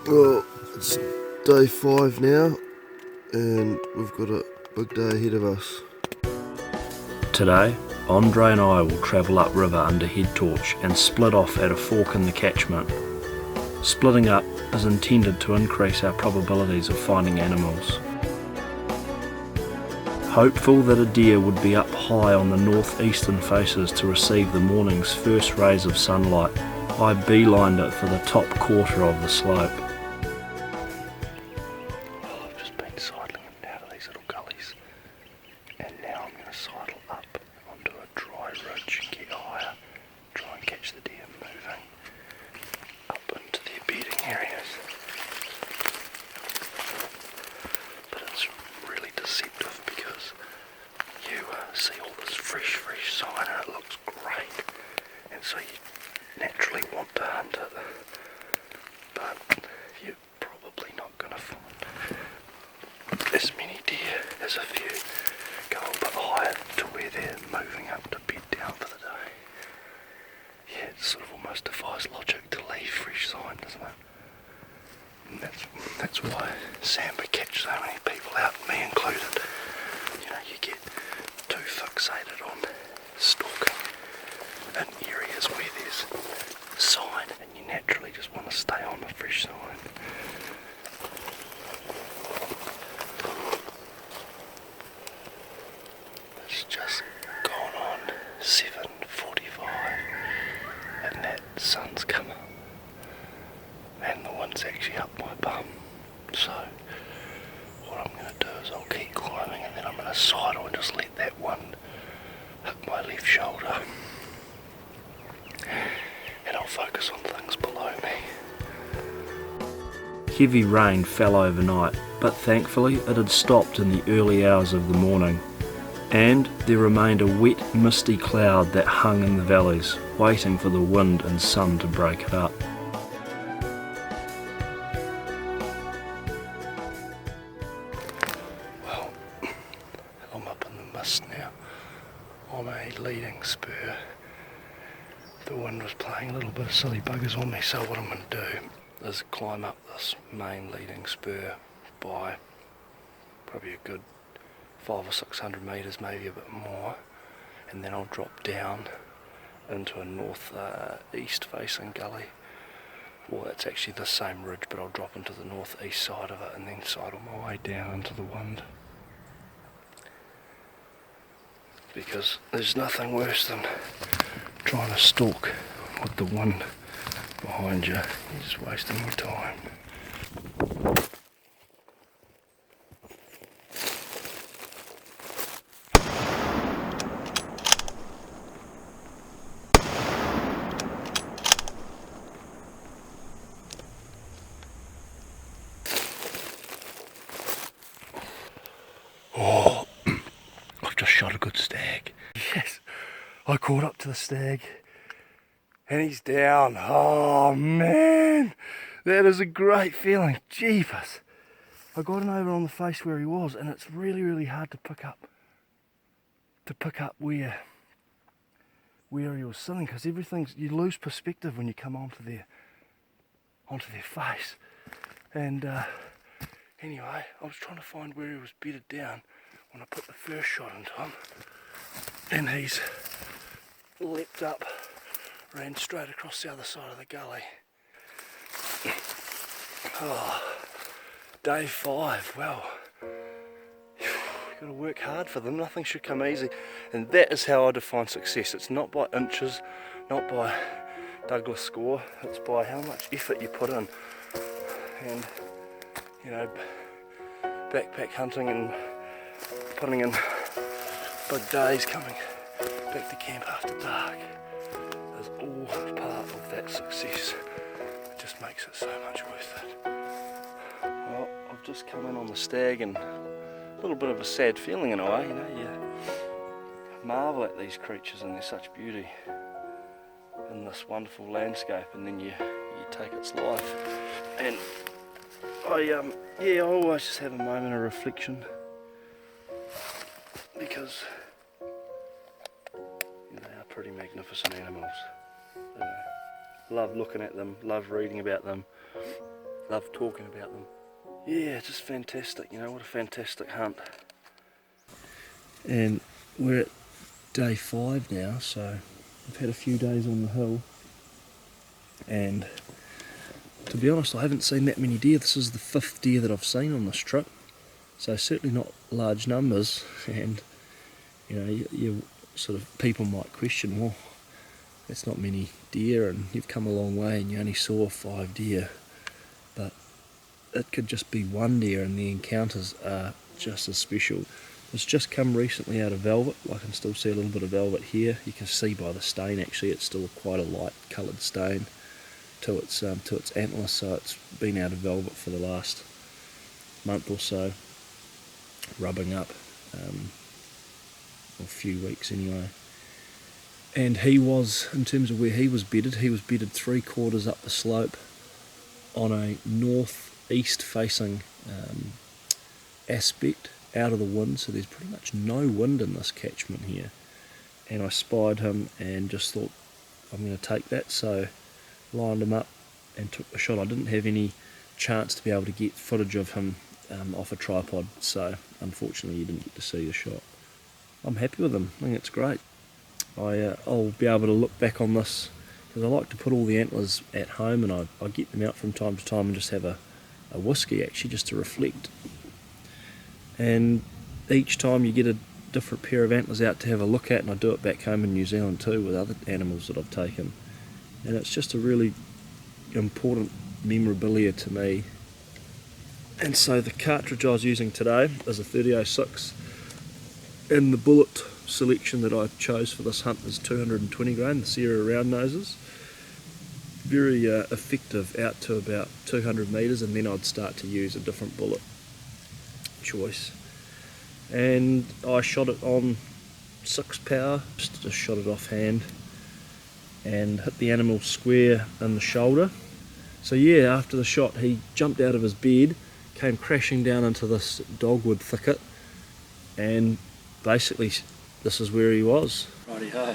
Well, it's day 5 now, and we've got a big day ahead of us. Today, Andre and I will travel upriver under head torch and split off at a fork in the catchment. Splitting up is intended to increase our probabilities of finding animals. Hopeful that a deer would be up high on the northeastern faces to receive the morning's first rays of sunlight, I beelined it for the top quarter of the slope. Well, I've just been sidling out of these little gullies, and now I'm going to sidle up onto a dry ridge, get higher, try and catch the deer moving up into their bedding areas. But it's really deceptive because you see all this fresh sign and it looks great, and so you naturally want to hunt it, but you're probably not going to find as many deer as if you go a bit higher to where they're moving up to bed down for the day. Yeah, it sort of almost defies logic to leave fresh sign, doesn't it? And that's why Sambar catch so many people out, me included. You know, you get too fixated on stalking in areas where there's sign, and you naturally just want to stay on the fresh sign. It's just gone on 7:45 and that sun's come up and the wind's actually up my bum, so what I'm going to do is I'll keep climbing and then I'm going to sidle and just let that wind hit my left shoulder, and I'll focus on things below me. Heavy rain fell overnight, but thankfully it had stopped in the early hours of the morning, and there remained a wet, misty cloud that hung in the valleys, waiting for the wind and sun to break it up. Well, I'm up in the mist now on a leading spur. The wind was playing a little bit of silly buggers on me, so what I'm going to do is climb up this main leading spur by probably a good 500 or 600 metres, maybe a bit more, and then I'll drop down into a north-east facing gully. Well, it's actually the same ridge, but I'll drop into the northeast side of it and then sidle my way down into the wind. Because there's nothing worse than trying to stalk with the wind behind you. You're just wasting your time. Oh, I've just shot a good stag. Yes, I caught up to the stag and he's down. Oh man, that is a great feeling. Jeepers. I got him over on the face where he was, and it's really hard to pick up where he was sitting, because you lose perspective when you come onto their face. And anyway, I was trying to find where he was bedded down when I put the first shot into him, and he's leapt up, ran straight across the other side of the gully. Oh, day 5, well, you've got to work hard for them, nothing should come easy, and that is how I define success. It's not by inches, not by Douglas score, it's by how much effort you put in. And, you know, backpack hunting and putting in big days, coming back to camp after dark is all part of that success. It just makes it so much worth it. Well, I've just come in on the stag, and a little bit of a sad feeling in a way, you know, you marvel at these creatures and their such beauty in this wonderful landscape, and then you take its life. And I always just have a moment of reflection, because they are pretty magnificent animals. Love looking at them, love reading about them, love talking about them. Yeah, just fantastic, you know, what a fantastic hunt. And we're at day 5 now, so we've had a few days on the hill, and to be honest I haven't seen that many deer. This is the 5th deer that I've seen on this trip, so certainly not large numbers. And you know, you sort of, people might question, well, that's not many deer and you've come a long way and you only saw 5 deer, but it could just be one deer, and the encounters are just as special. It's just come recently out of velvet. I can still see a little bit of velvet here. You can see by the stain actually it's still quite a light coloured stain to its antlers, so it's been out of velvet for the last month or so, rubbing up, or a few weeks anyway. And he was, in terms of where he was bedded 3/4 up the slope on a northeast facing aspect, out of the wind, so there's pretty much no wind in this catchment here. And I spied him and just thought, I'm going to take that, so lined him up and took the shot. I didn't have any chance to be able to get footage of him off a tripod, so unfortunately you didn't get to see the shot. I'm happy with him, I think it's great. I'll be able to look back on this, because I like to put all the antlers at home, and I get them out from time to time and just have a whiskey actually, just to reflect. And each time you get a different pair of antlers out to have a look at, and I do it back home in New Zealand too with other animals that I've taken, and it's just a really important memorabilia to me. And so the cartridge I was using today is a 30-06, and the bullet selection that I chose for this hunt is 220 grain, the Sierra round noses. Very effective out to about 200 metres, and then I'd start to use a different bullet choice. And I shot it on 6 power, just shot it offhand and hit the animal square in the shoulder. So yeah, after the shot he jumped out of his bed, came crashing down into this dogwood thicket, and basically this is where he was. Righty-ho.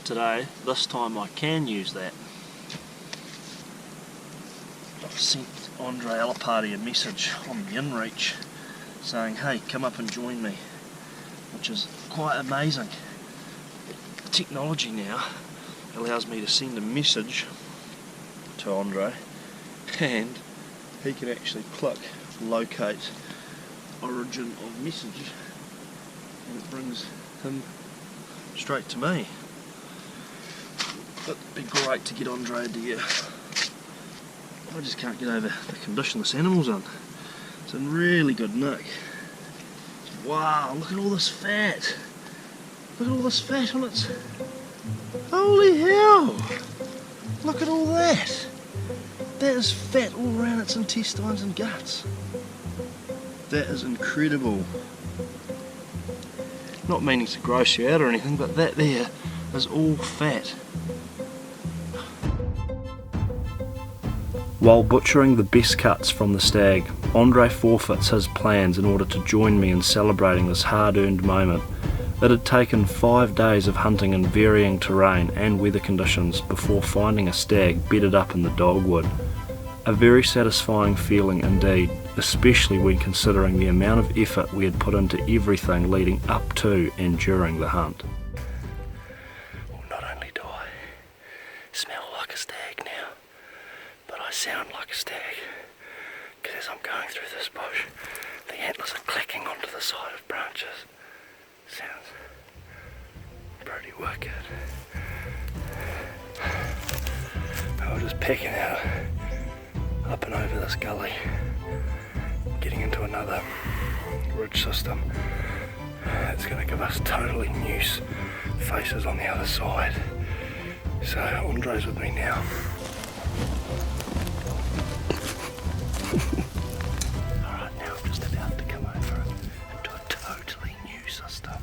Today, this time I can use that. I've sent Andre Alipate a message on the inReach saying, hey, come up and join me, which is quite amazing. The technology now allows me to send a message to Andre, and he can actually click locate origin of message, and it brings him straight to me. It'd be great to get Andre a deer. I just can't get over the condition this animal's in. It's in really good nick. Wow, look at all this fat. Look at all this fat on its... Holy hell! Look at all that. That is fat all around its intestines and guts. That is incredible. Not meaning to gross you out or anything, but that there is all fat. While butchering the best cuts from the stag, Andre forfeits his plans in order to join me in celebrating this hard-earned moment. It had taken 5 days of hunting in varying terrain and weather conditions before finding a stag bedded up in the dogwood. A very satisfying feeling indeed, especially when considering the amount of effort we had put into everything leading up to and during the hunt. Well, not only do I smell like a stag now, but I sound like a stag, because as I'm going through this bush, the antlers are clacking onto the side of branches. Sounds pretty wicked. I was just pecking out up and over this gully, getting into another ridge system. It's going to give us totally new faces on the other side. So Andre's with me now. Alright, now I'm just about to come over into a totally new system.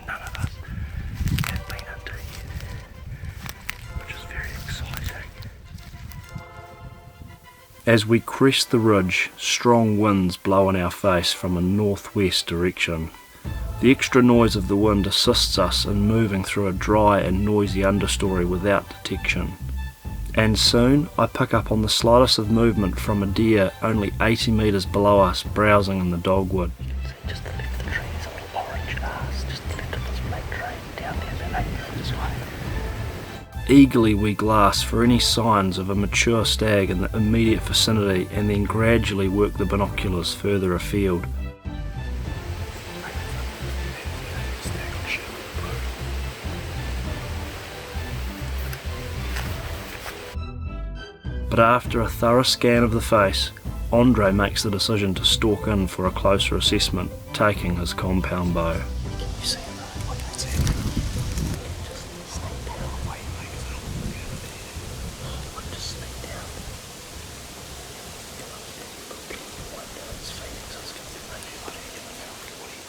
None of us have been into yet, which is very exciting. As we crest the ridge, strong winds blow in our face from a northwest direction. The extra noise of the wind assists us in moving through a dry and noisy understory without detection. And soon I pick up on the slightest of movement from a deer only 80 metres below us browsing in the dogwood. Just to the left of the tree, there's a little orange grass, just to the left of this black tree, down there about 8 metres away. Eagerly we glass for any signs of a mature stag in the immediate vicinity and then gradually work the binoculars further afield. But after a thorough scan of the face, Andre makes the decision to stalk in for a closer assessment, taking his compound bow. Can you see him? I can't see him. Just sneak down. Wait, just sneak down. Wipe down his feet, so it's going to be maybe like in the mouth of the woody.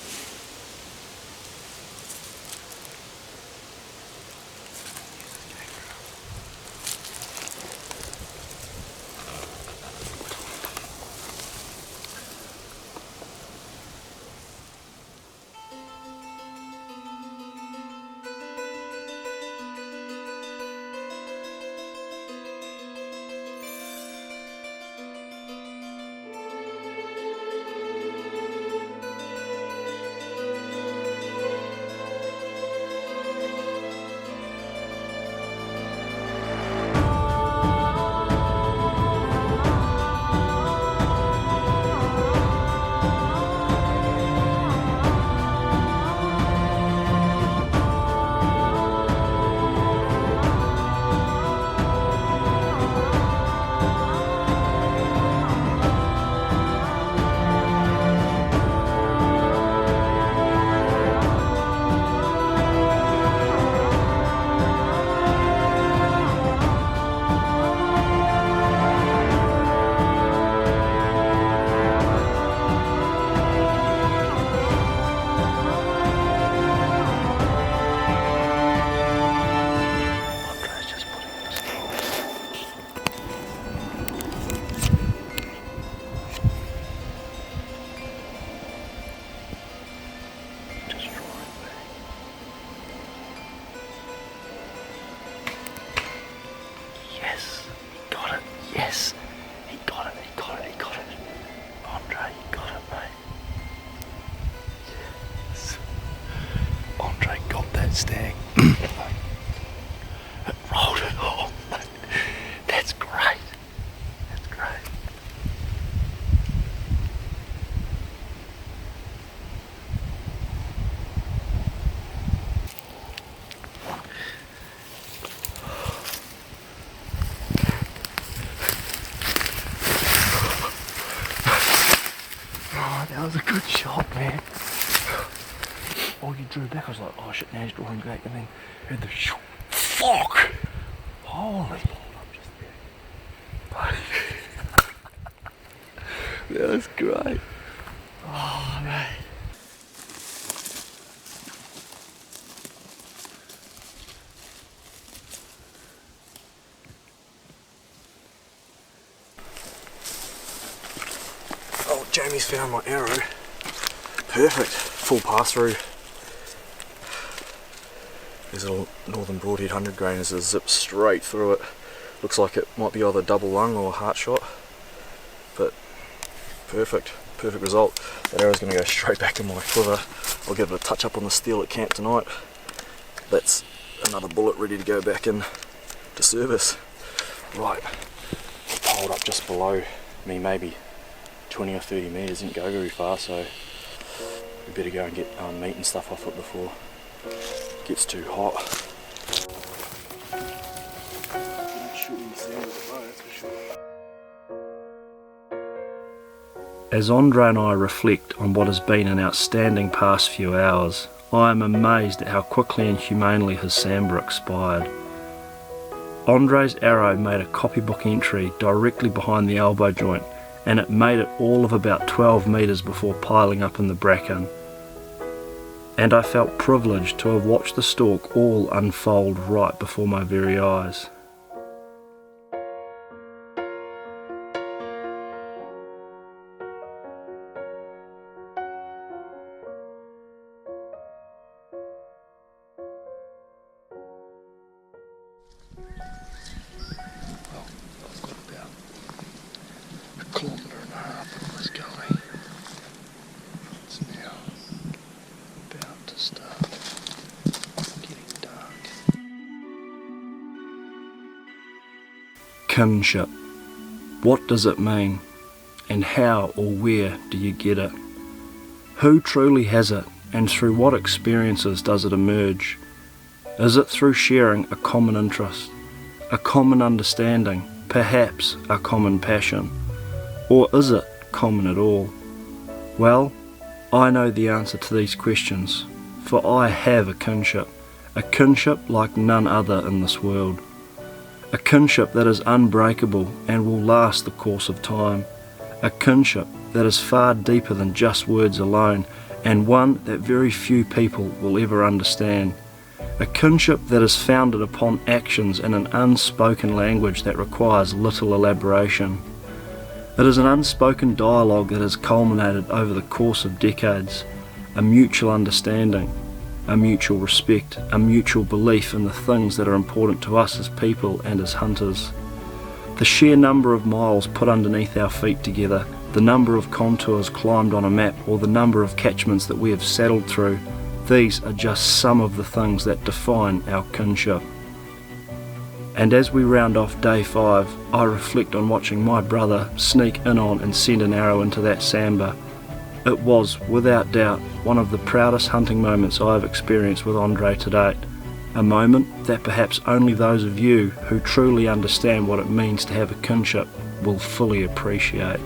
Yes, he got it. Andre, you got it, mate. Yes. Andre got that stag. It rolled it off, mate. That's great. That's great. That was a good shot, man. Oh, you drew back. I was like, oh shit, now he's drawing back, and then heard the shoo. Fuck! Holy. That was great. Oh, mate. Oh, Jamie's found my arrow. Perfect. Full pass through. These little northern broadhead 100 grainers that zip straight through it. Looks like it might be either double lung or heart shot. But perfect result. That arrow's going to go straight back in my quiver. I'll give it a touch up on the steel at camp tonight. That's another bullet ready to go back in to service. Right, hold up just below me, maybe 20 or 30 metres, didn't go very far, so we better go and get meat and stuff off it before it gets too hot. Don't shoot any sand with a bow, that's for sure. As Andre and I reflect on what has been an outstanding past few hours, I am amazed at how quickly and humanely his Sambar expired. Andre's arrow made a copybook entry directly behind the elbow joint, and it made it all of about 12 metres before piling up in the bracken. And I felt privileged to have watched the stalk all unfold right before my very eyes. up this gully. It's now about to start getting dark. Kinship. What does it mean? And how or where do you get it? Who truly has it, and through what experiences does it emerge? Is it through sharing a common interest, a common understanding, perhaps a common passion? Or is it common at all? Well, I know the answer to these questions, for I have a kinship like none other in this world. A kinship that is unbreakable and will last the course of time. A kinship that is far deeper than just words alone, and one that very few people will ever understand. A kinship that is founded upon actions in an unspoken language that requires little elaboration. It is an unspoken dialogue that has culminated over the course of decades, a mutual understanding, a mutual respect, a mutual belief in the things that are important to us as people and as hunters. The sheer number of miles put underneath our feet together, the number of contours climbed on a map, or the number of catchments that we have saddled through, these are just some of the things that define our kinship. And as we round off day 5, I reflect on watching my brother sneak in on and send an arrow into that sambar. It was, without doubt, one of the proudest hunting moments I have experienced with Andre to date. A moment that perhaps only those of you who truly understand what it means to have a kinship will fully appreciate.